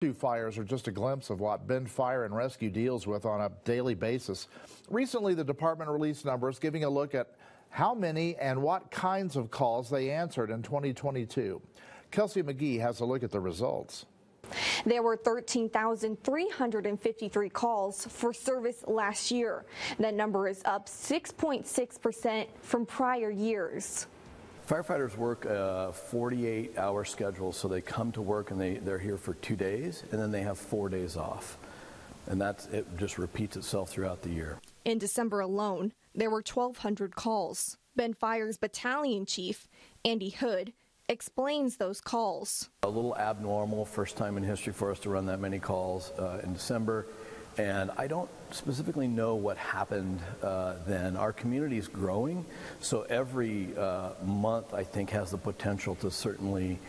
Two fires are just a glimpse of what Bend Fire and Rescue deals with on a daily basis. Recently, the department released numbers giving a look at how many and what kinds of calls they answered in 2022. Kelsey McGee has a look at the results. There were 13,353 calls for service last year. That number is up 6.6% from prior years. Firefighters work a 48-hour schedule, so they come to work and they're here for 2 days, and then they have 4 days off. And it just repeats itself throughout the year. In December alone, there were 1,200 calls. Bend Fire's battalion chief, Andy Hood, explains those calls. A little abnormal, first time in history for us to run that many calls in December. And I don't specifically know what happened then. Our community is growing, so every month I think has the potential to certainly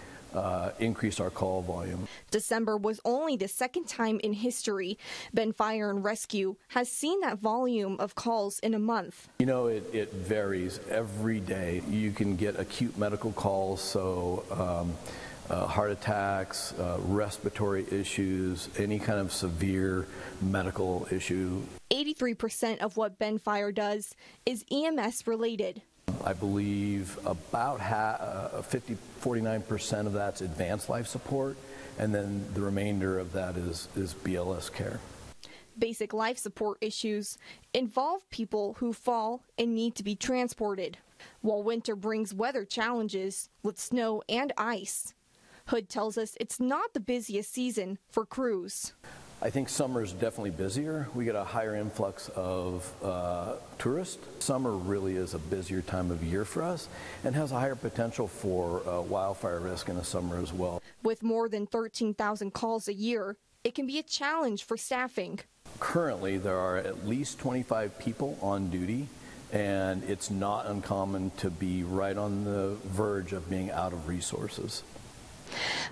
increase our call volume. December was only the second time in history Bend Fire and Rescue has seen that volume of calls in a month. You know, it varies every day. You can get acute medical calls, so heart attacks, respiratory issues, any kind of severe medical issue. 83% of what Bend Fire does is EMS related. I believe about 49% of that's advanced life support, and then the remainder of that is BLS care. Basic life support issues involve people who fall and need to be transported, while winter brings weather challenges with snow and ice. Hood tells us it's not the busiest season for crews. I think summer is definitely busier. We get a higher influx of tourists. Summer really is a busier time of year for us and has a higher potential for wildfire risk in the summer as well. With more than 13,000 calls a year, it can be a challenge for staffing. Currently, there are at least 25 people on duty, and it's not uncommon to be right on the verge of being out of resources.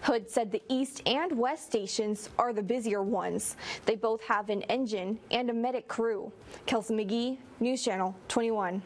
Hood said the east and west stations are the busier ones. They both have an engine and a medic crew. Kelsey McGee, News Channel 21.